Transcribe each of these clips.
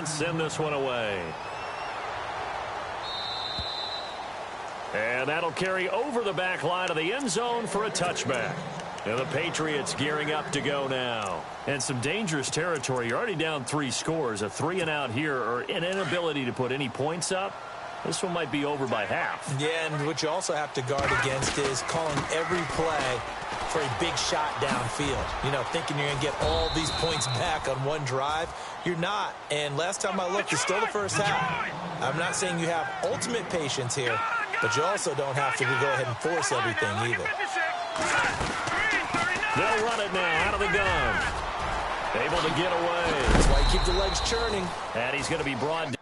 and send this one away. And that'll carry over the back line of the end zone for a touchback. And the Patriots gearing up to go now. And some dangerous territory. You're already down 3 scores. A 3-and-out here, or an inability to put any points up. This one might be over by half. Yeah, and what you also have to guard against is calling every play for a big shot downfield. You know, thinking you're going to get all these points back on one drive. You're not. And last time I looked, it's still the first half. I'm not saying you have ultimate patience here, but you also don't have to go ahead and force everything either. They'll run it now out of the gun. Able to get away. That's why you keep the legs churning. And he's going to be brought down.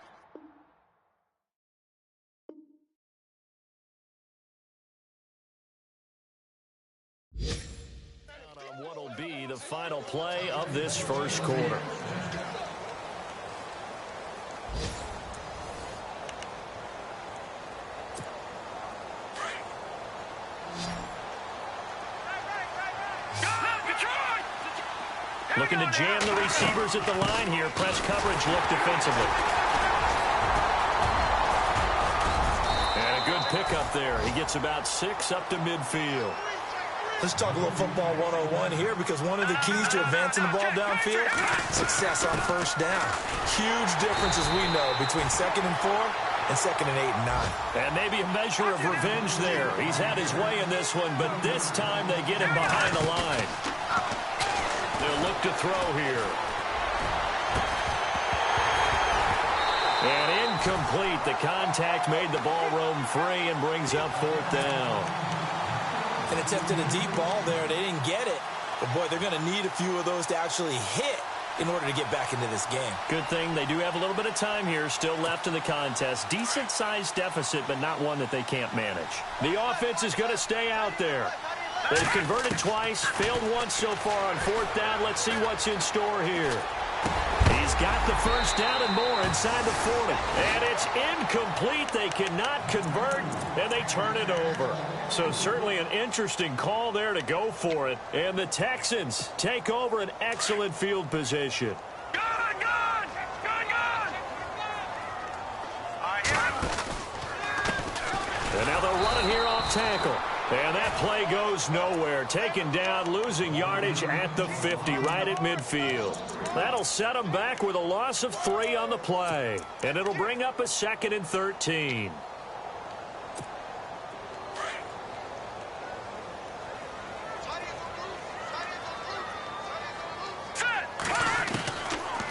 On what'll be the final play of this first quarter. Looking to jam the receivers at the line here. Press coverage look defensively. And a good pickup there. He gets about 6 up to midfield. Let's talk a little football 101 here, because one of the keys to advancing the ball downfield, success on first down. Huge difference, as we know, between 2nd and 4 and 2nd and 8 and 9. And maybe a measure of revenge there. He's had his way in this one, but this time they get him behind the line. They'll look to throw here. And incomplete. The contact made the ball roam free and brings up 4th down. And attempted a deep ball there. They didn't get it. But, boy, they're going to need a few of those to actually hit in order to get back into this game. Good thing they do have a little bit of time here still left in the contest. Decent-sized deficit, but not one that they can't manage. The offense is going to stay out there. They've converted twice, failed once so far on 4th down. Let's see what's in store here. He's got the first down and more inside the 40. And it's incomplete. They cannot convert, and they turn it over. So certainly an interesting call there to go for it. And the Texans take over an excellent field position. And now they'll run it here off tackle. And that play goes nowhere. Taken down, losing yardage at the 50, right at midfield. That'll set them back with a loss of 3 on the play. And it'll bring up a 2nd and 13.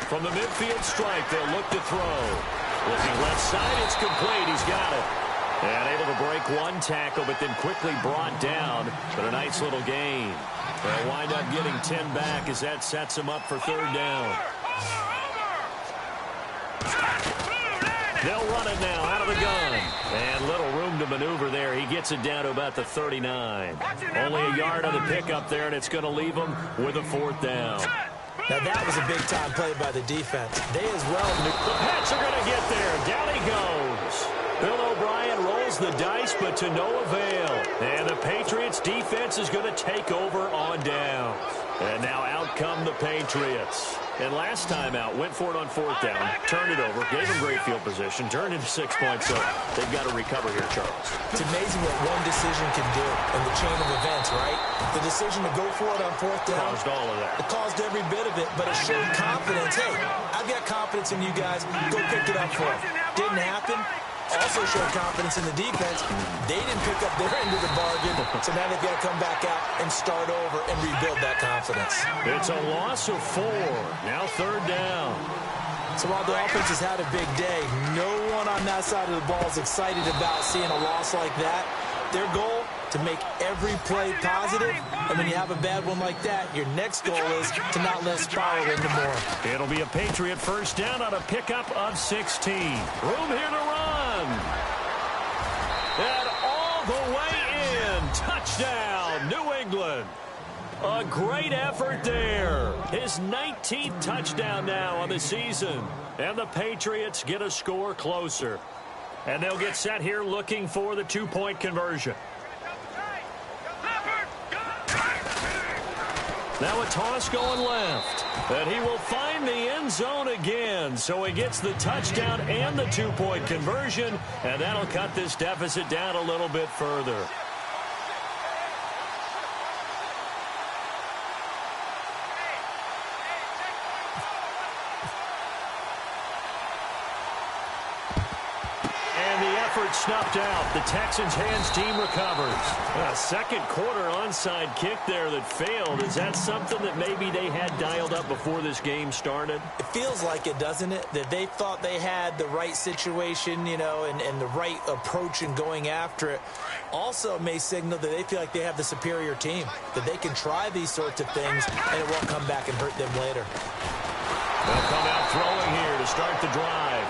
From the midfield strike, they'll look to throw. Looking left side, it's complete. He's got it. And able to break one tackle, but then quickly brought down. But a nice little gain. They'll wind up getting 10 back as that sets them up for 3rd down. They'll run it now out of the gun. And little room to maneuver there. He gets it down to about the 39. Only a yard on the pickup there, and it's going to leave him with a 4th down. Now that was a big-time play by the defense. They as well. The Pats are going to get there. Down he goes. Bill O'Brien rolls the dice, but to no avail. And the Patriots defense is going to take over on down. And now out come the Patriots. And last time out, went for it on 4th down, turned it over, gave him great field position, turned into 6 points, so they've got to recover here, Charles. It's amazing what one decision can do in the chain of events, right? The decision to go for it on 4th down. Caused all of that. It caused every bit of it, but it showed confidence. Hey, I've got confidence in you guys. Go pick it up for it. Didn't happen. Also showed confidence in the defense. They didn't pick up their end of the bargain, so now they've got to come back out and start over and rebuild that confidence. It's a loss of 4. Now 3rd down. So while the offense has had a big day, no one on that side of the ball is excited about seeing a loss like that. Their goal, to make every play positive, and when you have a bad one like that, your next goal is to not let it spiral into more. It'll be a Patriot first down on a pickup of 16. Room here to run. And all the way in. Touchdown, New England. A great effort there. His 19th touchdown now on the season. And the Patriots get a score closer. And they'll get set here looking for the 2-point conversion. Now a toss going left. And he will find the end zone again. So he gets the touchdown and the two-point conversion. And that'll cut this deficit down a little bit further. Snuffed out. The Texans' hands team recovers. A second quarter onside kick there that failed. Is that something that maybe they had dialed up before this game started? It feels like it, doesn't it? That they thought they had the right situation, you know, and the right approach in going after it. Also may signal that they feel like they have the superior team, that they can try these sorts of things and it won't come back and hurt them later. They'll come out throwing here to start the drive.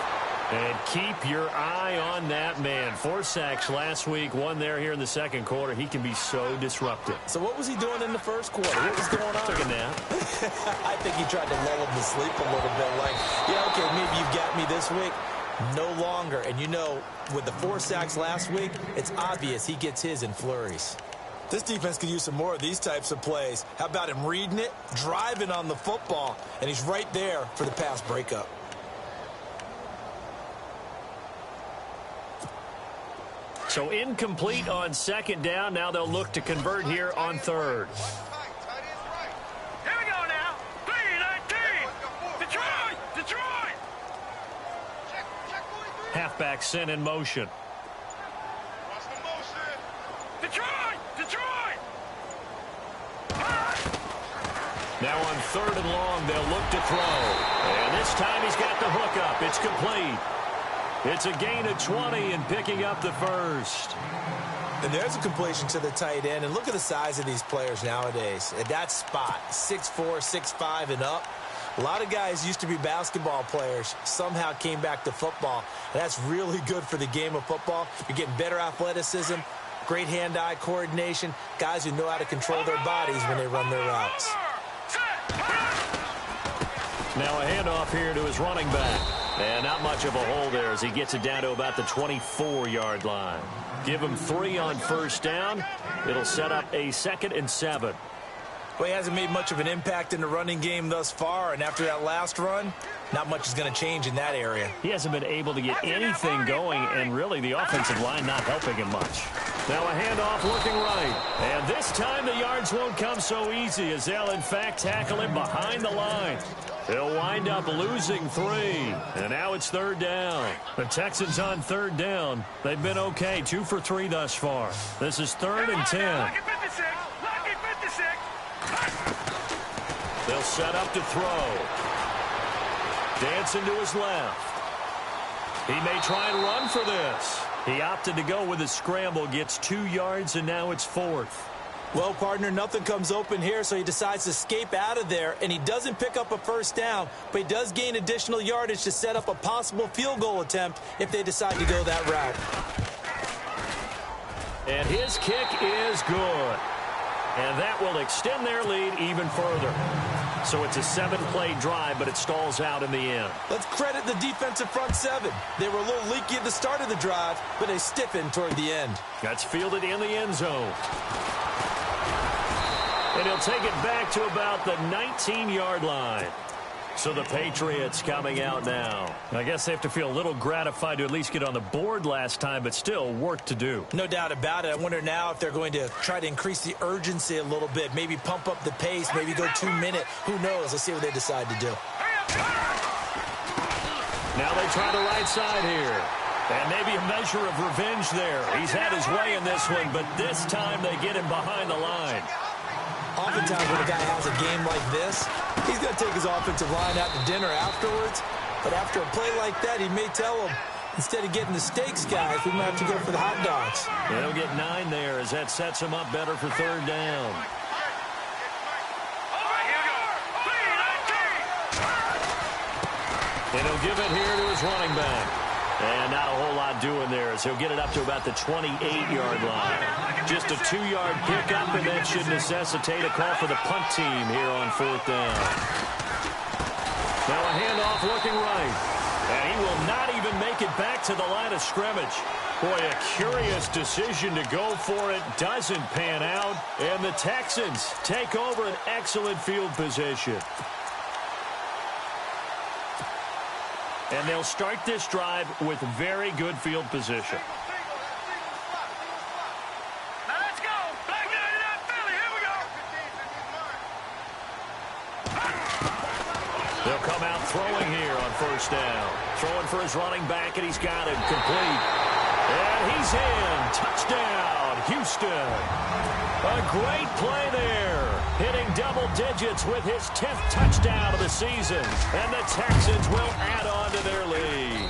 And keep your eye on that man. 4 sacks last week, 1 there here in the second quarter. He can be so disruptive. So what was he doing in the first quarter? What was going on? Took a nap. I think he tried to lull him to sleep a little bit. Like, yeah, okay, maybe you've got me this week. No longer. And you know, with the 4 sacks last week, it's obvious he gets his in flurries. This defense could use some more of these types of plays. How about him reading it, driving on the football, and he's right there for the pass breakup. So incomplete on second down. Now they'll look to convert here on third. Here we go now. 3-19. Detroit. Halfback sent in motion. Detroit. Now on third and long, they'll look to throw. And this time he's got the hook up. It's complete. It's a gain of 20 and picking up the first. And there's a completion to the tight end. And look at the size of these players nowadays. At that spot, 6'4", 6'5", and up. A lot of guys used to be basketball players, somehow came back to football. And that's really good for the game of football. You're getting better athleticism, great hand-eye coordination, guys who know how to control their bodies when they run their routes. Now a handoff here to his running back. And not much of a hole there as he gets it down to about the 24-yard line. Give him 3 on first down. It'll set up a 2nd and 7. Well, he hasn't made much of an impact in the running game thus far, and after that last run, not much is going to change in that area. He hasn't been able to get anything going, and really the offensive line not helping him much. Now a handoff looking right. And this time the yards won't come so easy as they'll, in fact, tackle him behind the line. They'll wind up losing 3. And now it's third down. The Texans on third down. They've been okay. 2 for 3 thus far. This is 3rd and 10. They'll set up to throw. Dancing to his left. He may try and run for this. He opted to go with a scramble, gets 2 yards, and now it's 4th. Well, partner, nothing comes open here, so he decides to escape out of there, and he doesn't pick up a first down, but he does gain additional yardage to set up a possible field goal attempt if they decide to go that route. And his kick is good. And that will extend their lead even further. So it's a 7-play drive, but it stalls out in the end. Let's credit the defensive front 7. They were a little leaky at the start of the drive, but they stiffened toward the end. That's fielded in the end zone. And he'll take it back to about the 19-yard line. So the Patriots coming out now. I guess they have to feel a little gratified to at least get on the board last time, but still work to do. No doubt about it. I wonder now if they're going to try to increase the urgency a little bit, maybe pump up the pace, maybe go 2-minute. Who knows? Let's see what they decide to do. Now they try the right side here. And maybe a measure of revenge there. He's had his way in this one, but this time they get him behind the line. Oftentimes when a guy has a game like this, he's going to take his offensive line out to dinner afterwards. But after a play like that, he may tell them, instead of getting the steaks, guys, we might have to go for the hot dogs. They'll get 9 there as that sets him up better for third down. And he'll give it here to his running back. And not a whole lot doing there as he'll get it up to about the 28-yard line. Just a 2-yard pickup, and that should necessitate a call for the punt team here on fourth down. Now a handoff looking right. And he will not even even make it back to the line of scrimmage. Boy, a curious decision to go for it. Doesn't pan out. And the Texans take over an excellent field position. And they'll start this drive with very good field position. Now let's go. Black 99 Philly. Here we go. They'll come out throwing here on first down. Throwing for his running back, and he's got him complete. And he's in. Touchdown, Houston. A great play there. Hitting double digits with his 10th touchdown of the season. And the Texans will add on to their lead.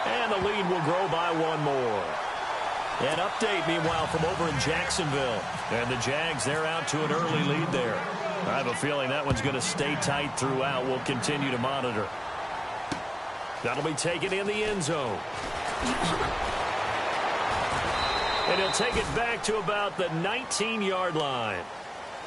And the lead will grow by one more. An update, meanwhile, from over in Jacksonville. And the Jags, they're out to an early lead there. I have a feeling that one's going to stay tight throughout. We'll continue to monitor. That'll be taken in the end zone. And he'll take it back to about the 19-yard line.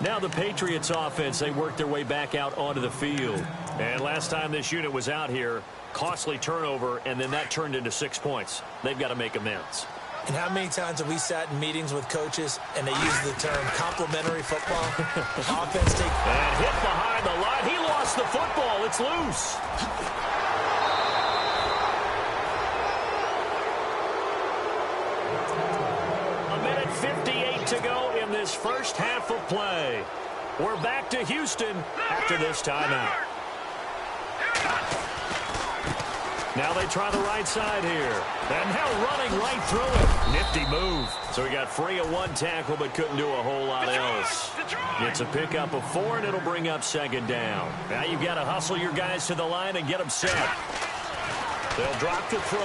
Now the Patriots offense, they work their way back out onto the field. And last time this unit was out here, costly turnover, and then that turned into 6 points. They've got to make amends. And how many times have we sat in meetings with coaches and they use the term complementary football? Offense take... And hit behind the line. He lost the football. It's loose. A minute 58 to go in this first half of play. We're back to Houston after this timeout. Now they try the right side here. And now running right through it. Nifty move. So he got free of one tackle but couldn't do a whole lot else. It's a pickup of 4, and it'll bring up second down. Now you've got to hustle your guys to the line and get them set. They'll drop to throw.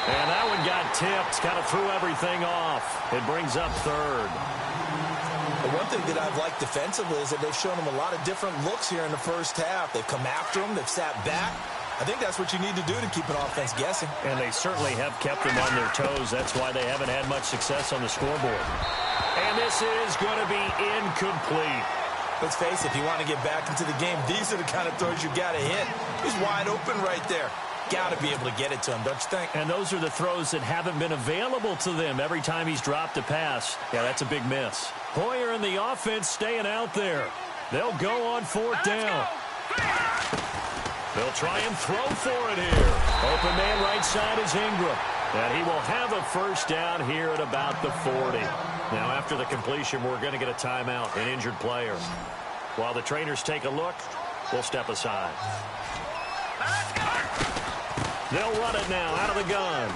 And that one got tipped. Kind of threw everything off. It brings up third. The one thing that I've liked defensively is that they've shown them a lot of different looks here in the first half. They've come after them. They've sat back. I think that's what you need to do to keep an offense guessing. And they certainly have kept them on their toes. That's why they haven't had much success on the scoreboard. And this is going to be incomplete. Let's face it, if you want to get back into the game, these are the kind of throws you got to hit. He's wide open right there. Got to be able to get it to him, don't you think? And those are the throws that haven't been available to them every time he's dropped a pass. Yeah, that's a big miss. Hoyer and the offense staying out there. They'll go on fourth down. They'll try and throw for it here. Open man right side is Ingram. And he will have a first down here at about the 40. Now, after the completion, we're going to get a timeout, an injured player. While the trainers take a look, we'll step aside. They'll run it now out of the gun.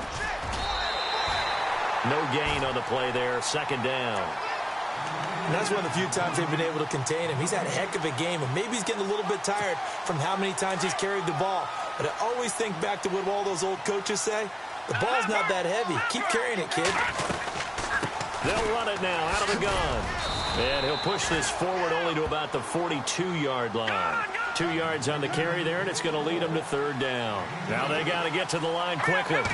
No gain on the play there. Second down. And that's one of the few times they've been able to contain him. He's had a heck of a game, and maybe he's getting a little bit tired from how many times he's carried the ball. But I always think back to what all those old coaches say. The ball's not that heavy. Keep carrying it, kid. They'll run it now out of the gun. And he'll push this forward only to about the 42-yard line. 2 yards on the carry there, and it's going to lead them to third down. Now they got to get to the line quickly.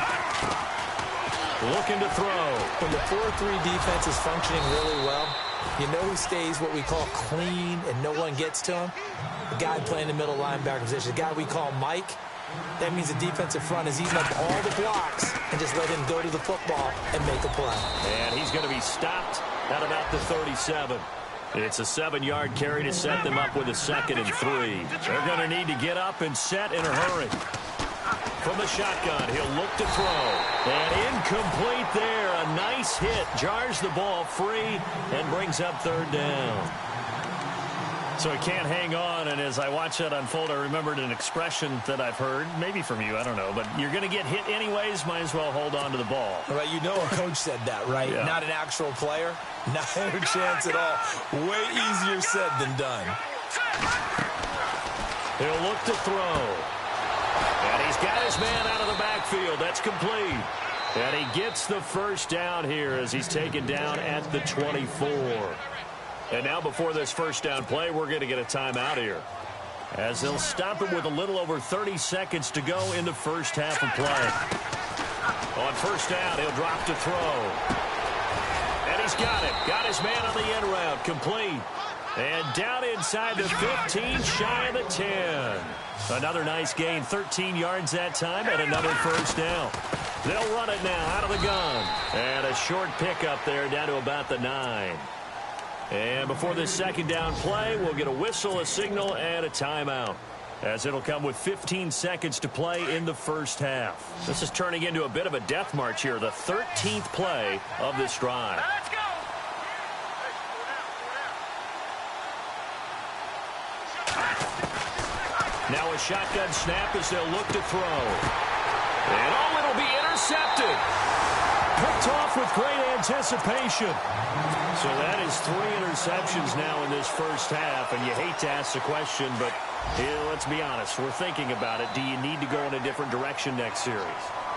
Looking to throw. When the 4-3 defense is functioning really well, you know who stays what we call clean and no one gets to him? The guy playing the middle linebacker position, the guy we call Mike. That means the defensive front is eating up all the blocks and just let him go to the football and make a play. And he's going to be stopped at about the 37. It's a 7-yard carry to set them up with a 2nd and 3. They're going to need to get up and set in a hurry. From the shotgun, he'll look to throw. And incomplete there. A nice hit. Jars the ball free and brings up third down. So he can't hang on, and as I watch that unfold, I remembered an expression that I've heard, maybe from you, I don't know, but you're going to get hit anyways, might as well hold on to the ball. All right, you know a coach said that, right? Yeah. Not an actual player. Not a chance at all. Way easier said than done. He'll look to throw. And he's got his man out of the backfield. That's complete. And he gets the first down here as he's taken down at the 24. And now before this first down play, we're going to get a timeout here, as they'll stop it with a little over 30 seconds to go in the first half of play. On first down, he'll drop to throw. And he's got it. Got his man on the end route. Complete. And down inside the 15, shy of the 10. Another nice gain, 13 yards that time, and another first down. They'll run it now out of the gun. And a short pickup there down to about the 9. And before this second down play, we'll get a whistle, a signal, and a timeout, as it'll come with 15 seconds to play in the first half. This is turning into a bit of a death march here, the 13th play of this drive. Let's go. Now a shotgun snap as they'll look to throw. And oh, it'll be intercepted. Picked off with great anticipation. So that is 3 interceptions now in this first half, and you hate to ask the question, but let's be honest, we're thinking about it. Do you need to go in a different direction next series?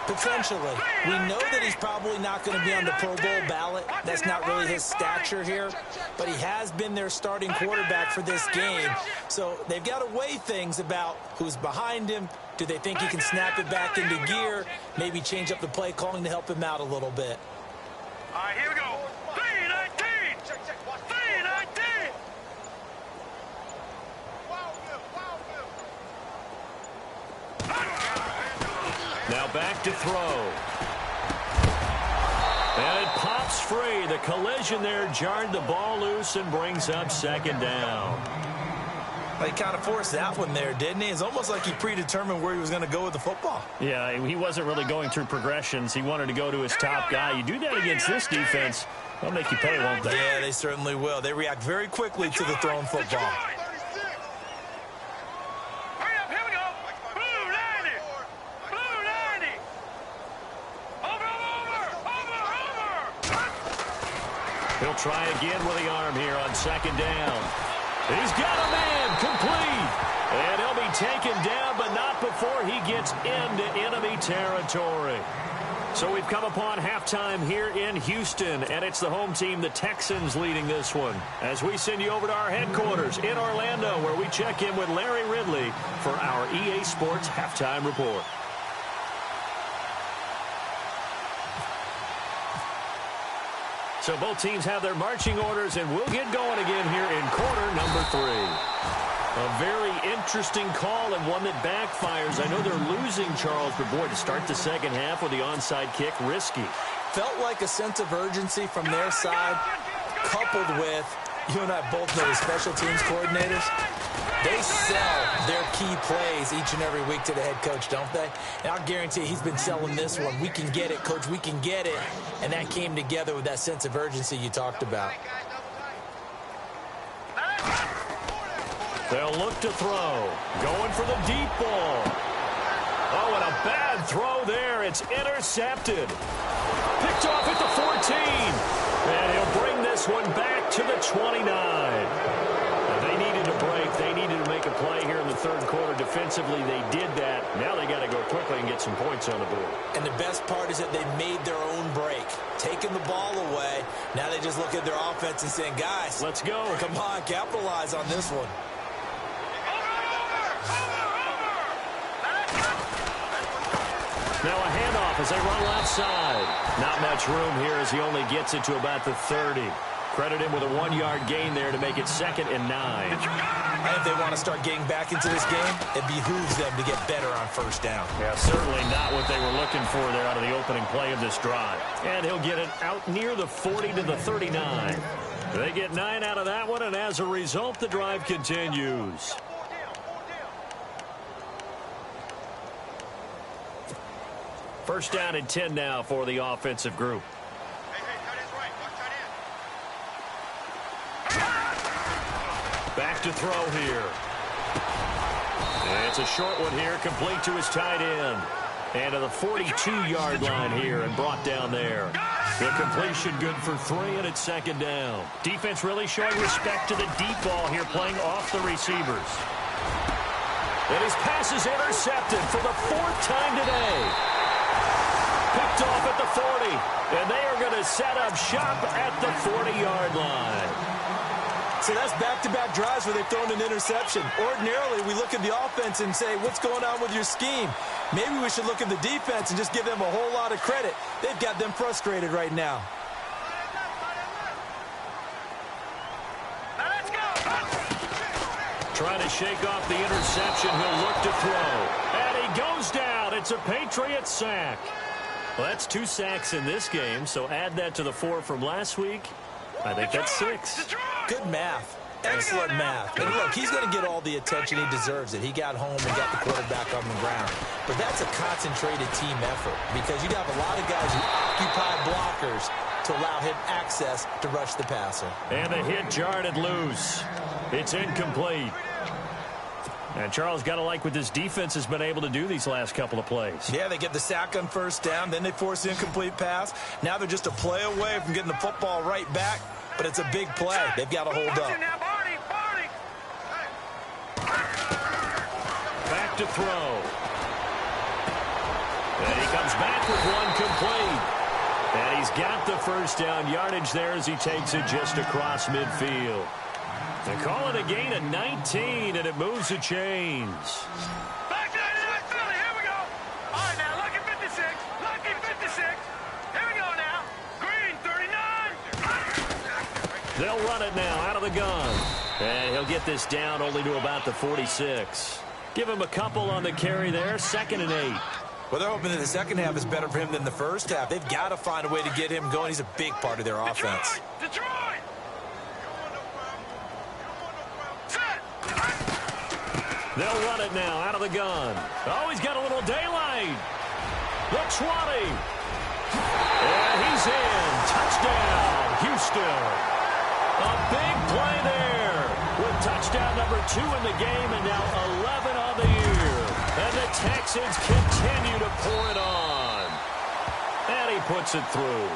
Potentially. We know that he's probably not going to be on the Pro Bowl ballot. That's not really his stature here. But he has been their starting quarterback for this game. So they've got to weigh things about who's behind him. Do they think he can snap it back into gear? Maybe change up the play calling to help him out a little bit. All right, here we go. 3-19. 3-19. Now back to throw. And it pops free. The collision there jarred the ball loose and brings up second down. He kind of forced that one there, didn't he? It's almost like he predetermined where he was going to go with the football. Yeah, he wasn't really going through progressions. He wanted to go to his top guy. You do that against this defense, they'll make you pay, won't they? Yeah, they certainly will. They react very quickly to the thrown football. Hurry up, here we go. Blue 90. Blue 90. Over. He'll try again with the arm here on second down. He's got a man complete. And he'll be taken down, but not before he gets into enemy territory. So we've come upon halftime here in Houston, and it's the home team, the Texans, leading this one. As we send you over to our headquarters in Orlando, where we check in with Larry Ridley for our EA Sports Halftime Report. So both teams have their marching orders, and we'll get going again here in quarter number 3. A very interesting call and one that backfires. I know they're losing, Charles, but boy, to start the second half with the onside kick, risky. Felt like a sense of urgency from their side, coupled with, you and I both know the special teams coordinators. They sell their key plays each and every week to the head coach, don't they? And I'll guarantee he's been selling this one. We can get it, coach, we can get it. And that came together with that sense of urgency you talked about. They'll look to throw. Going for the deep ball. Oh, and a bad throw there. It's intercepted. Picked off at the 14. And he'll bring this one back to the 29. They needed a break. They needed to make a play here in the third quarter. Defensively, they did that. Now they got to go quickly and get some points on the board. And the best part is that they made their own break. Taking the ball away. Now they just look at their offense and saying, guys, let's go. Come on, capitalize on this one. Now a handoff as they run left side. Not much room here as he only gets it to about the 30. Credit him with a 1-yard gain there to make it 2nd and 9. And if they want to start getting back into this game, it behooves them to get better on first down. Yeah, certainly not what they were looking for there out of the opening play of this drive. And he'll get it out near the 40 to the 39. They get 9 out of that one, and as a result, the drive continues. First down and 10 now for the offensive group. Back to throw here. It's a short one here, complete to his tight end. And to the 42-yard line here and brought down there. The completion good for 3, and it's 2nd down. Defense really showing respect to the deep ball here, playing off the receivers. And his pass is intercepted for the 4th time today. Picked off at the 40, and they are going to set up shop at the 40-yard line. So that's back-to-back drives where they've thrown an interception. Ordinarily, we look at the offense and say, what's going on with your scheme? Maybe we should look at the defense and just give them a whole lot of credit. They've got them frustrated right now. Let's go. Trying to shake off the interception. He'll look to throw. And he goes down. It's a Patriot sack. Well, that's 2 sacks in this game, so add that to the 4 from last week. I think that's 6. Good math. Excellent math. And look, he's going to get all the attention he deserves. He got home and got the quarterback on the ground. But that's a concentrated team effort because you have a lot of guys who occupy blockers to allow him access to rush the passer. And the hit jarred loose. It's incomplete. And Charles, got to like what this defense has been able to do these last couple of plays. Yeah, they get the sack on first down, then they force the incomplete pass. Now they're just a play away from getting the football right back, but it's a big play. They've got to hold up. Back to throw. And he comes back with one complete. And he's got the first down yardage there as he takes it just across midfield. They call it a gain of 19, and it moves the chains. Back to Philly. Here we go. All right, now, lucky 56. Lucky 56. Here we go now. Green, 39. They'll run it now out of the gun. And he'll get this down only to about the 46. Give him a couple on the carry there. 2nd and 8. Well, they're hoping that the second half is better for him than the first half. They've got to find a way to get him going. He's a big part of their offense. Detroit! They'll run it now out of the gun. Oh, he's got a little daylight. The 20. And he's in. Touchdown, Houston. A big play there with touchdown number 2 in the game and now 11 on the year. And the Texans continue to pour it on. And he puts it through.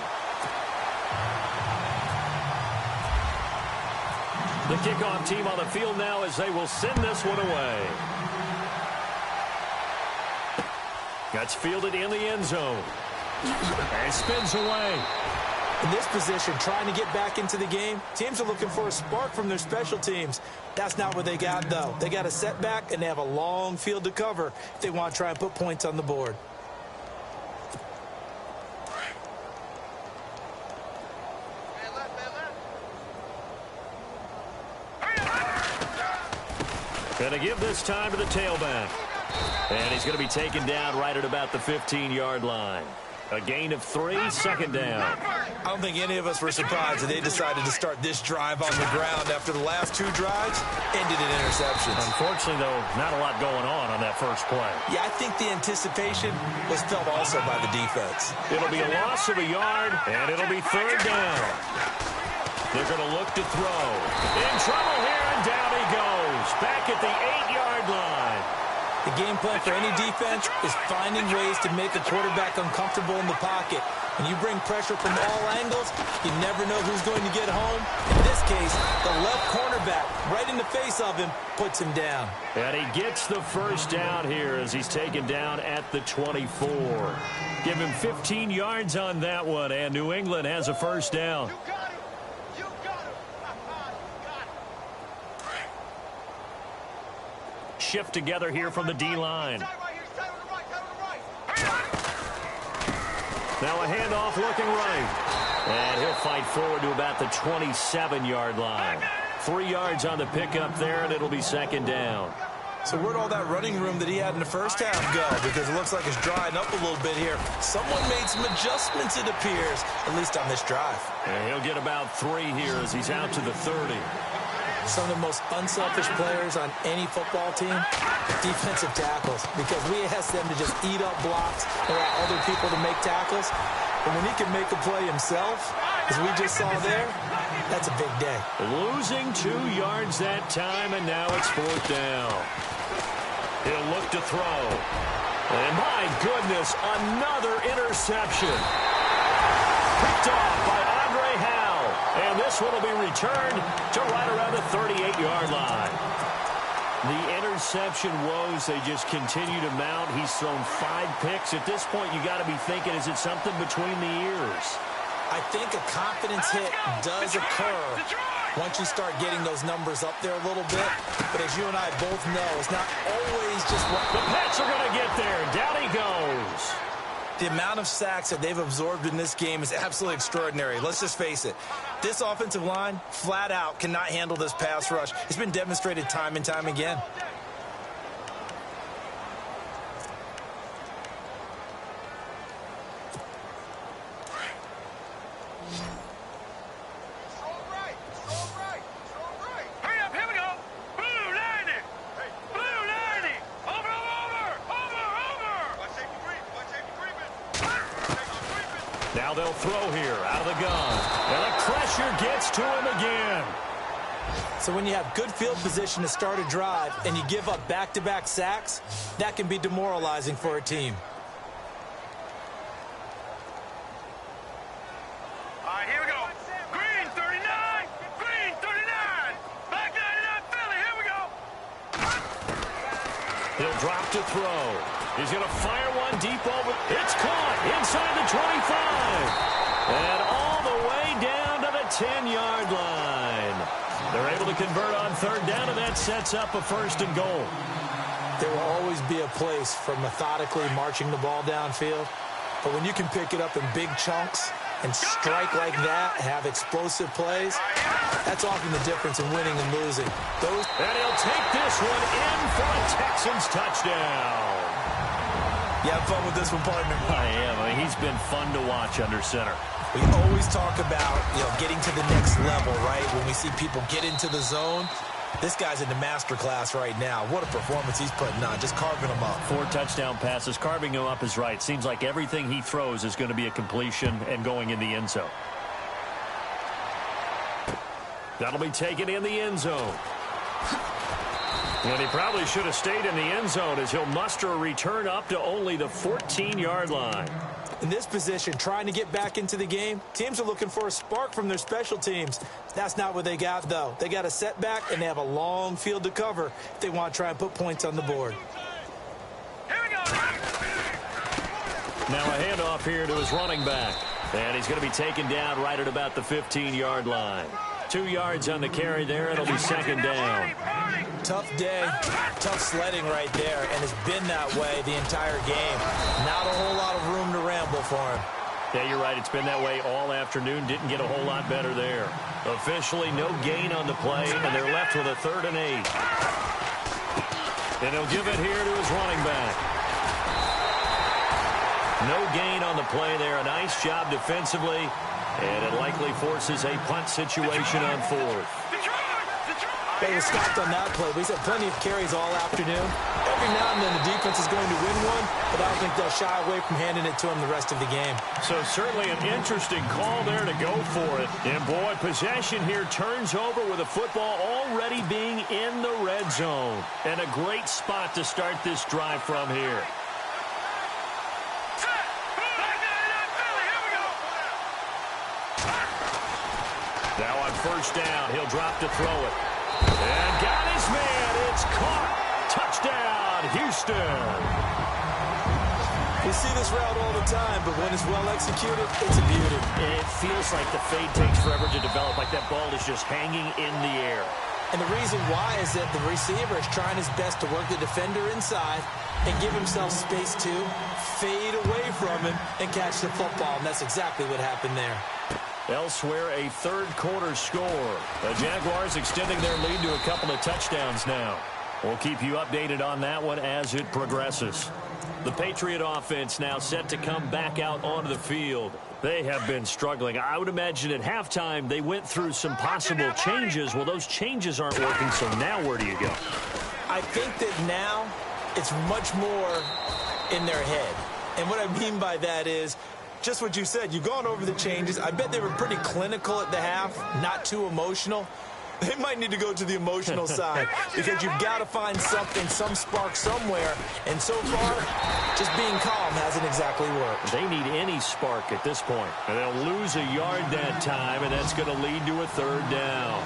The kickoff team on the field now as they will send this one away. That's fielded in the end zone. And spins away. In this position, trying to get back into the game, teams are looking for a spark from their special teams. That's not what they got, though. They got a setback, and they have a long field to cover if they want to try and put points on the board. Going to give this time to the tailback. And he's going to be taken down right at about the 15-yard line. A gain of 3, 2nd down. I don't think any of us were surprised that they decided to start this drive on the ground after the last 2 drives ended in interceptions. Unfortunately, though, not a lot going on that first play. Yeah, I think the anticipation was felt also by the defense. It'll be a loss of a yard, and it'll be 3rd down. They're going to look to throw. In trouble here, and down he goes. Back at the 8-yard line. The game plan for any defense is finding ways to make a quarterback uncomfortable in the pocket. When you bring pressure from all angles, you never know who's going to get home. In this case, the left cornerback, right in the face of him, puts him down. And he gets the first down here as he's taken down at the 24. Give him 15 yards on that one, and New England has a first down. Shift together here from the D-line. Now a handoff looking right. And he'll fight forward to about the 27-yard line. 3 yards on the pickup there, and it'll be 2nd down. So where'd all that running room that he had in the first half go? Because it looks like it's drying up a little bit here. Someone made some adjustments, it appears, at least on this drive. And he'll get about 3 here as he's out to the 30. Some of the most unselfish players on any football team, defensive tackles, because we ask them to just eat up blocks and allow other people to make tackles. But when he can make a play himself, as we just saw there, that's a big day. Losing 2 yards that time, and now it's 4th down. He'll look to throw. And my goodness, another interception. Picked off by Andre Howell. And this one will be returned to right around the 38-yard line. The interception woes, they just continue to mount. He's thrown 5 picks. At this point, you got to be thinking, is it something between the ears? I think a confidence hit does occur once you start getting those numbers up there a little bit. But as you and I both know, it's not always just what... The Pats are going to get there. Down he goes. The amount of sacks that they've absorbed in this game is absolutely extraordinary. Let's just face it. This offensive line, flat out, cannot handle this pass rush. It's been demonstrated time and time again. Now they'll throw here out of the gun. And the pressure gets to him again. So when you have good field position to start a drive and you give up back-to-back sacks, that can be demoralizing for a team. All right, here we go. Green 39. Green 39. Black 99 Philly. Here we go. He'll drop to throw. He's going to fire one deep over. It's caught inside the 25. And all the way down to the 10-yard line. They're able to convert on third down, and that sets up a 1st and goal. There will always be a place for methodically marching the ball downfield. But when you can pick it up in big chunks and strike like that, have explosive plays, that's often the difference in winning and losing. And he'll take this one in for a Texans touchdown. You have fun with this one, partner? I am. I mean, he's been fun to watch under center. We always talk about, getting to the next level, right? When we see people get into the zone, this guy's in the master class right now. What a performance he's putting on, just carving them up. 4 touchdown passes. Carving him up is right. Seems like everything he throws is going to be a completion and going in the end zone. That'll be taken in the end zone. And he probably should have stayed in the end zone as he'll muster a return up to only the 14-yard line. In this position, trying to get back into the game, teams are looking for a spark from their special teams. That's not what they got, though. They got a setback, and they have a long field to cover if they want to try and put points on the board. Here we go. Now a handoff here to his running back. And he's going to be taken down right at about the 15-yard line. 2 yards on the carry there. It'll be 2nd down. Tough day, tough sledding right there, and it's been that way the entire game. Not a whole lot of room to ramble for him. Yeah, you're right. It's been that way all afternoon. Didn't get a whole lot better there. Officially, no gain on the play, and they're left with a 3rd and 8. And he'll give it here to his running back. No gain on the play there. A nice job defensively, and it likely forces a punt situation on 4th. They were stopped on that play, but he's had plenty of carries all afternoon. Every now and then the defense is going to win one, but I don't think they'll shy away from handing it to him the rest of the game. So certainly an interesting call there to go for it. And boy, possession here turns over with a football already being in the red zone. And a great spot to start this drive from here. Now on 1st down, he'll drop to throw it. And got his man. It's caught. Touchdown, Houston. We see this route all the time, but when it's well executed, it's a beauty. It feels like the fade takes forever to develop, like that ball is just hanging in the air. And the reason why is that the receiver is trying his best to work the defender inside and give himself space to fade away from him and catch the football, and that's exactly what happened there. Elsewhere, a 3rd quarter score. The Jaguars extending their lead to a couple of touchdowns now. We'll keep you updated on that one as it progresses. The Patriot offense now set to come back out onto the field. They have been struggling. I would imagine at halftime they went through some possible changes. Well, those changes aren't working, so now where do you go? I think that now it's much more in their head. And what I mean by that is just what you said. You've gone over the changes. I bet they were pretty clinical at the half, not too emotional. They might need to go to the emotional side because you've got to find something, some spark somewhere. And so far, just being calm hasn't exactly worked. They need any spark at this point. And they'll lose a yard that time, and that's going to lead to a 3rd down.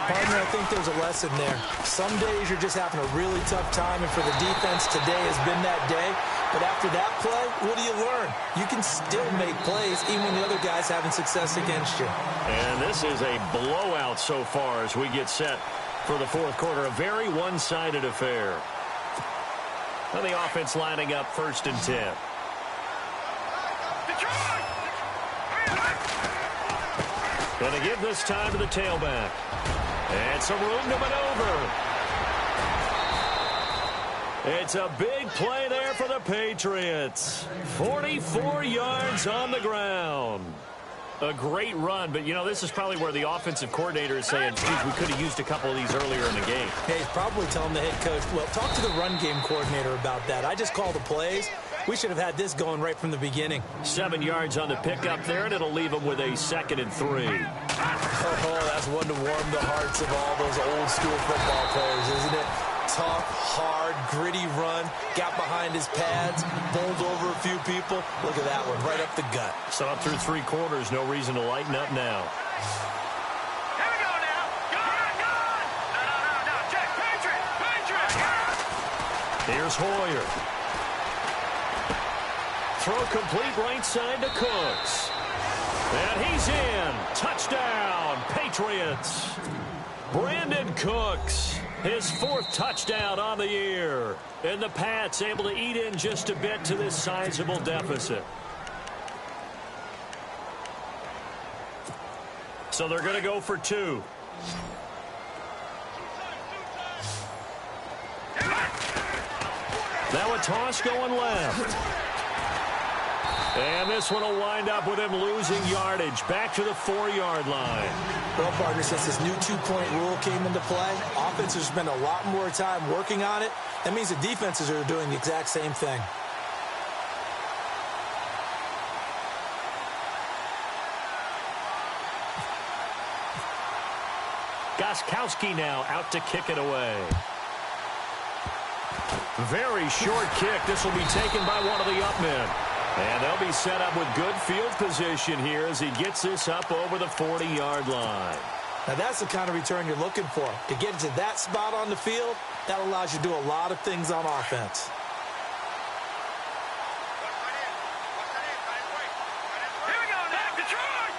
Partner, I think there's a lesson there. Some days you're just having a really tough time, and for the defense, today has been that day. But after that play, what do you learn? You can still make plays even when the other guy's having success against you. And this is a blowout so far as we get set for the 4th quarter. A very one-sided affair. Now the offense lining up 1st and 10. Going to give this time to the tailback. And some room to maneuver. It's a big play there for the Patriots. 44 yards on the ground. A great run, but, you know, this is probably where the offensive coordinator is saying, geez, we could have used a couple of these earlier in the game. Hey, he's probably telling the head coach, well, talk to the run game coordinator about that. I just call the plays. We should have had this going right from the beginning. 7 yards on the pickup there, and it'll leave them with a 2nd and 3. Oh, that's one to warm the hearts of all those old-school football players, isn't it? Tough, hard, gritty run, got behind his pads, bowled over a few people. Look at that one, right up the gut. So up through 3 quarters, no reason to lighten up now. Here we go now. Gone. No. Check. Patriot. Here's Hoyer. Throw complete right side to Cooks. And he's in. Touchdown, Patriots. Brandon Cooks, his 4th touchdown on the year. And the Pats able to eat in just a bit to this sizable deficit. So they're going to go for 2. Now a toss going left. And this one will wind up with him losing yardage back to the 4-yard line. Well, partner, since this new 2-point rule came into play, offenses spend a lot more time working on it. That means the defenses are doing the exact same thing. Gostkowski now out to kick it away. Very short kick. This will be taken by one of the up men. And they'll be set up with good field position here as he gets this up over the 40-yard line. Now, that's the kind of return you're looking for. To get to that spot on the field, that allows you to do a lot of things on offense. Here we go now. Detroit.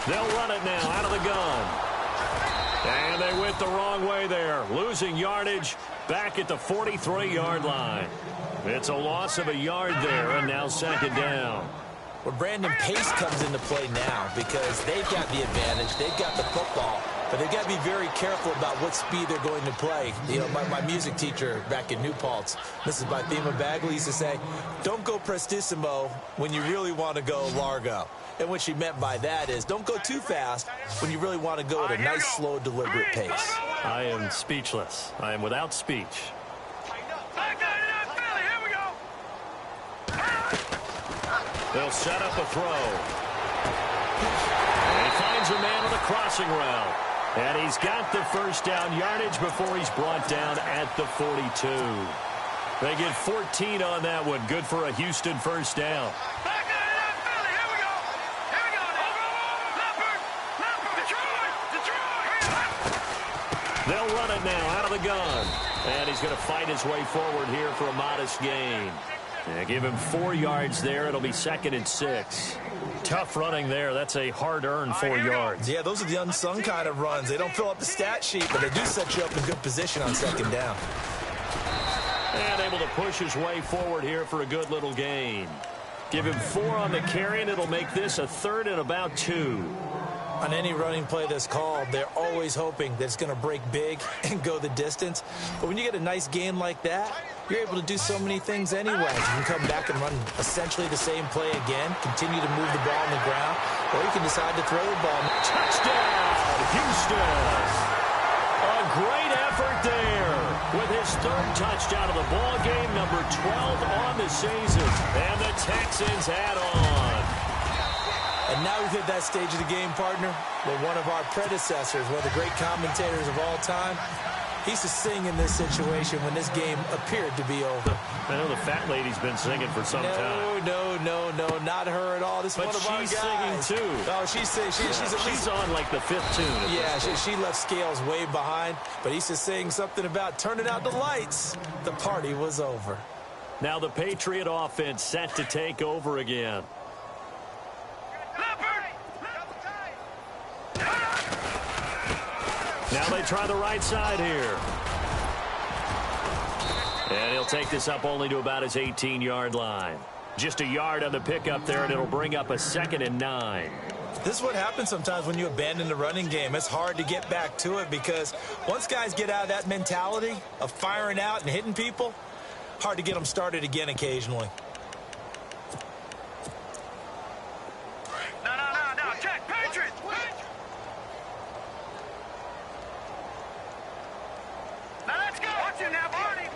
They'll run it now out of the gun. And they went the wrong way there, losing yardage back at the 43-yard line. It's a loss of a yard there, and now 2nd down. Well, Brandon, pace comes into play now because they've got the advantage. They've got the football, but they've got to be very careful about what speed they're going to play. You know, my music teacher back in New Paltz, Mrs. Bythema Bagley, used to say, don't go prestissimo when you really want to go largo. And what she meant by that is don't go too fast when you really want to go at a nice, slow, deliberate pace. I am speechless. I am without speech. Back 99 Philly. Here we go. They'll set up a throw. And he finds a man on the crossing route. And he's got the 1st down yardage before he's brought down at the 42. They get 14 on that one. Good for a Houston 1st down. Back 99 Philly. Here we go. Here we go now. Leopard. Detroit. They'll run it now out of the gun. And he's going to fight his way forward here for a modest gain. Yeah, give him 4 yards there. It'll be 2nd and 6. Tough running there. That's a hard-earned 4 yards. Yeah, those are the unsung kind of runs. They don't fill up the stat sheet, but they do set you up in good position on 2nd down. And able to push his way forward here for a good little gain. Give him 4 on the carry, and it'll make this a 3rd and about 2. On any running play that's called, they're always hoping that it's going to break big and go the distance. But when you get a nice gain like that, you're able to do so many things anyway. You can come back and run essentially the same play again, continue to move the ball on the ground, or you can decide to throw the ball. Touchdown, Houston! A great effort there with his 3rd touchdown of the ball game, number 12 on the season. And the Texans add on. And now we've hit that stage of the game, partner, where one of our predecessors, one of the great commentators of all time, he used to sing in this situation when this game appeared to be over. I know the fat lady's been singing for some time. No, not her at all. This is one of our guys. But she's singing, too. Oh, she's singing. She's on like the 5th tune. Yeah, she left Scales way behind, but he used to sing something about turning out the lights. The party was over. Now the Patriot offense set to take over again. Now they try the right side here. And he'll take this up only to about his 18-yard line. Just a yard on the pickup there, and it'll bring up a 2nd and 9. This is what happens sometimes when you abandon the running game. It's hard to get back to it because once guys get out of that mentality of firing out and hitting people, hard to get them started again occasionally. No, check, Patriots! Now let's go! Watch it now, Barney!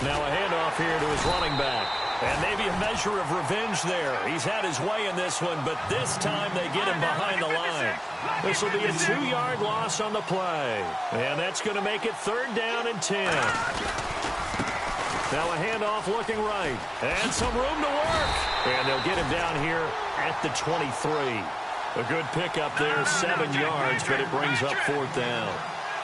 Now a handoff here to his running back. And maybe a measure of revenge there. He's had his way in this one, but this time they get him behind the line. This will be a 2-yard loss on the play. And that's going to make it 3rd down and 10. Now a handoff looking right. And some room to work. And they'll get him down here at the 23. A good pickup there, 7 yards, but it brings up 4th down.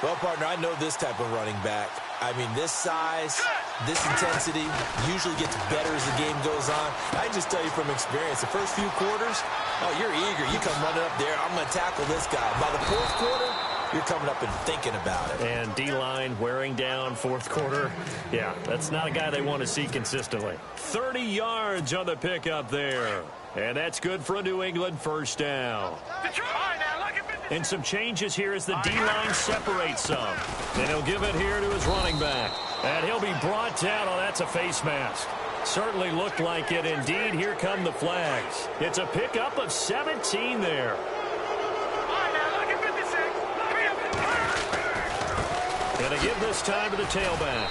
Well, partner, I know this type of running back. I mean, this size, this intensity usually gets better as the game goes on. I just tell you from experience, the first few quarters, oh, you're eager. You come running up there, I'm going to tackle this guy. By the 4th quarter, you're coming up and thinking about it. And D-line wearing down 4th quarter. Yeah, that's not a guy they want to see consistently. 30 yards on the pickup there. And that's good for a New England 1st down. And some changes here as the D-line separates some. And he'll give it here to his running back. And he'll be brought down. Oh, that's a face mask. Certainly looked like it. Indeed, here come the flags. It's a pickup of 17 there. And they give this time to the tailback.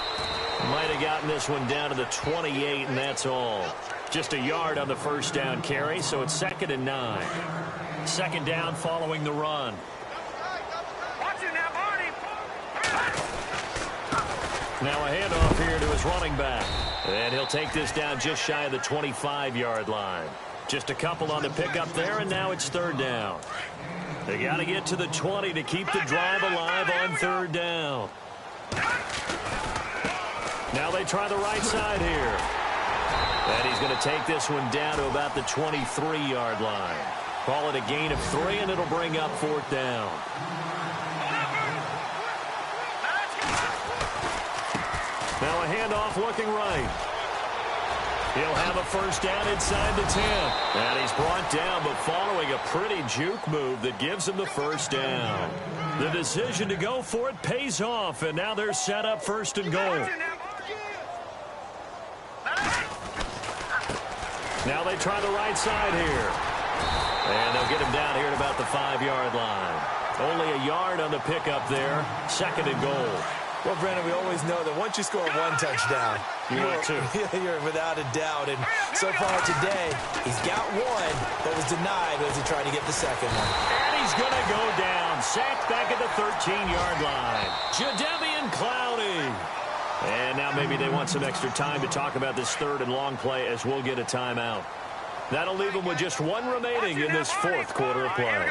Might have gotten this one down to the 28, and that's all. Just a yard on the 1st down carry, so it's 2nd and 9. 2nd down following the run. Watch it now, Barney! Now a handoff here to his running back. And he'll take this down just shy of the 25-yard line. Just a couple on the pickup there, and now it's 3rd down. They got to get to the 20 to keep the drive alive on 3rd down. Now they try the right side here. And he's going to take this one down to about the 23-yard line. Call it a gain of 3, and it'll bring up 4th down. Now a handoff looking right. He'll have a 1st down inside the 10. And he's brought down, but following a pretty juke move that gives him the 1st down. The decision to go for it pays off, and now they're set up 1st and goal. Now they try the right side here. And they'll get him down here at about the 5-yard line. Only a yard on the pickup there. 2nd and goal. Well, Brandon, we always know that once you score 1 touchdown, you're without a doubt. And so far today, he's got 1, but was denied as he tried to get the 2nd one. And he's going to go down. Sacked back at the 13-yard line. Jadeveon Clowney. And now maybe they want some extra time to talk about this 3rd and long play as we'll get a timeout. That'll leave them with just 1 remaining in this 4th quarter of play.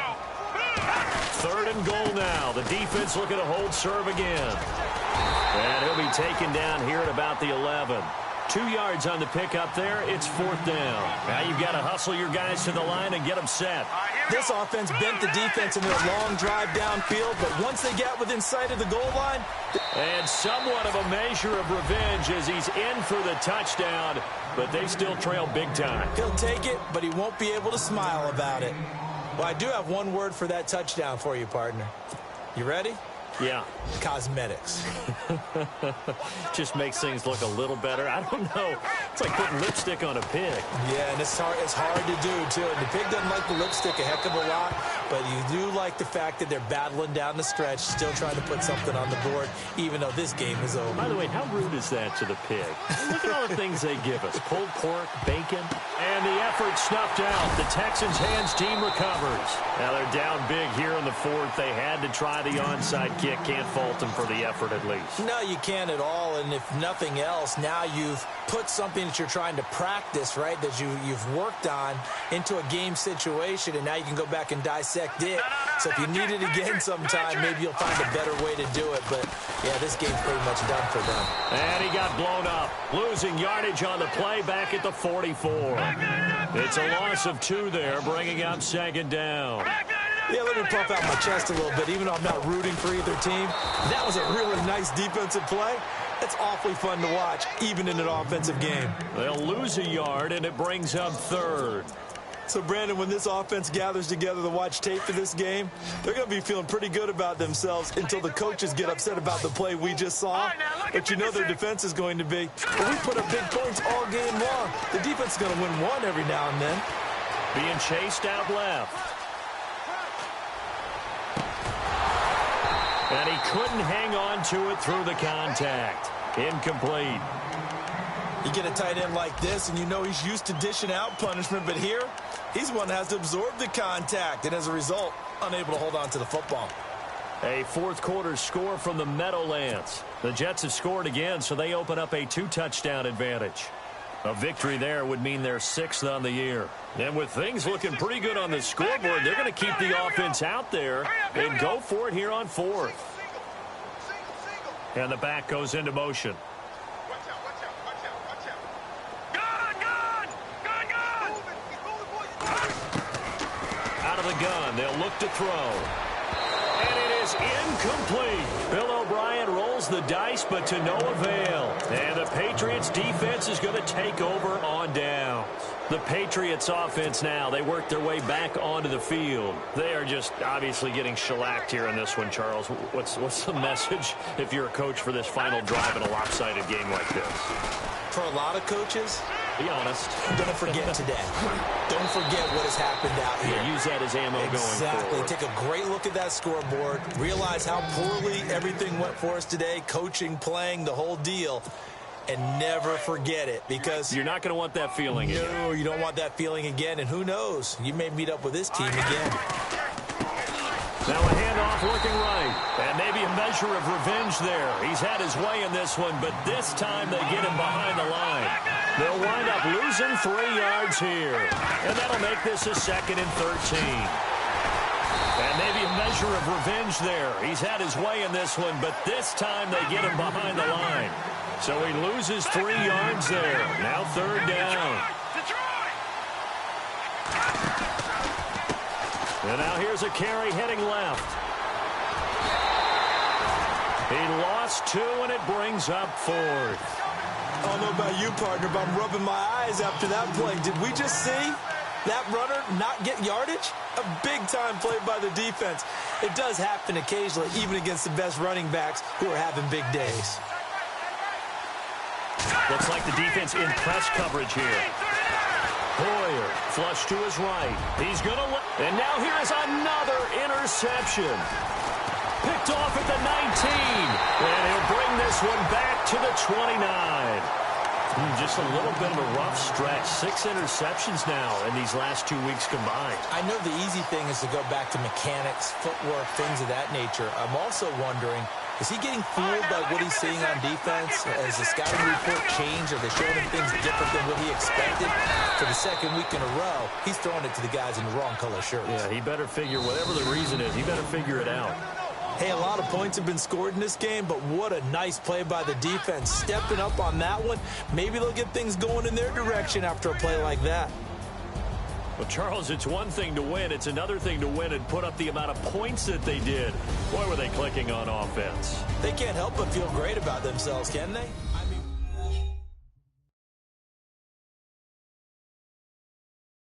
3rd and goal now. The defense looking to hold serve again. And he'll be taken down here at about the 11. 2 yards on the pickup there. It's 4th down. Now you've got to hustle your guys to the line and get them set. This offense bent the defense into a long drive downfield, but once they get within sight of the goal line. And somewhat of a measure of revenge as he's in for the touchdown, but they still trail big time. He'll take it, but he won't be able to smile about it. Well, I do have one word for that touchdown for you, partner. You ready? Yeah. Cosmetics. Just makes things look a little better. I don't know. It's like putting lipstick on a pig. Yeah, and it's hard to do, too. And the pig doesn't like the lipstick a heck of a lot, but you do like the fact that they're battling down the stretch, still trying to put something on the board, even though this game is over. By the way, how rude is that to the pig? Look at all the things they give us. Pulled pork, bacon, and the effort snuffed out. The Texans' hands team recovers. Now they're down big here in the 4th. They had to try the onside kick. Can't fault them for the effort at least. No, you can't at all. And if nothing else, now you've put something that you're trying to practice, right, that you've worked on into a game situation, and now you can go back and dissect it. So if you need it again sometime, maybe you'll find a better way to do it. But, yeah, this game's pretty much done for them. And he got blown up. Losing yardage on the play back at the 44. It's a loss of 2 there, bringing up 2nd down. Yeah, let me puff out my chest a little bit, even though I'm not rooting for either team. That was a really nice defensive play, It's awfully fun to watch, even in an offensive game. They'll lose a yard, and it brings up third. So, Brandon, when this offense gathers together to watch tape for this game, they're going to be feeling pretty good about themselves until the coaches get upset about the play we just saw. But you know their defense is going to be. But we put up big points all game long. The defense is going to win one every now and then. Being chased out left. And he couldn't hang on to it through the contact. Incomplete. You get a tight end like this, and you know he's used to dishing out punishment, but here, he's one that has to absorb the contact, and as a result, unable to hold on to the football. A fourth quarter score from the Meadowlands. The Jets have scored again, so they open up a 2-touchdown advantage. A victory there would mean they're 6th on the year. And with things looking pretty good on the scoreboard, they're going to keep the offense out there and go for it here on 4th. And the back goes into motion. Out of the gun, they'll look to throw. And it is incomplete. Bill O'Brien rolls the dice, but to no avail. And the Patriots defense is going to take over on downs. The Patriots offense now, they work their way back onto the field. They are just obviously getting shellacked here in this one, Charles. What's the message if you're a coach for this final drive in a lopsided game like this? For a lot of coaches, be honest. Don't forget today. Don't forget what has happened out here. Yeah, use that as ammo going forward. Exactly. Take a great look at that scoreboard. Realize how poorly everything went for us today. Coaching, playing, the whole deal. And never forget it, because you're not going to want that feeling again. No, you don't want that feeling again. And who knows? You may meet up with this team again. Now a handoff looking right. And maybe a measure of revenge there. He's had his way in this one, but this time they get him behind the line. They'll wind up losing 3 yards here. And that'll make this a 2nd and 13. And maybe a measure of revenge there. He's had his way in this one, but this time they get him behind the line. So he loses 3 yards there. Now 3rd down. And now here's a carry heading left. He lost 2, and it brings up 4th. I don't know about you, partner, but I'm rubbing my eyes after that play. Did we just see that runner not get yardage? A big-time play by the defense. It does happen occasionally, even against the best running backs who are having big days. Looks like the defense in press coverage here. Hoyer, flush to his right. He's going to... And now here is another interception. Picked off at the 19. And he'll bring this one back to the 29. Just a little bit of a rough stretch. 6 interceptions now in these last 2 weeks combined. I know the easy thing is to go back to mechanics, footwork, things of that nature. I'm also wondering, is he getting fooled by what he's seeing on defense? Has the scouting report changed? Are they showing him things different than what he expected? For the 2nd week in a row, he's throwing it to the guys in the wrong color shirts. Yeah, he better figure, whatever the reason is, he better figure it out. Hey, a lot of points have been scored in this game, but what a nice play by the defense. Stepping up on that one, maybe they'll get things going in their direction after a play like that. Well, Charles, it's one thing to win. It's another thing to win and put up the amount of points that they did. Boy, were they clicking on offense. They can't help but feel great about themselves, can they?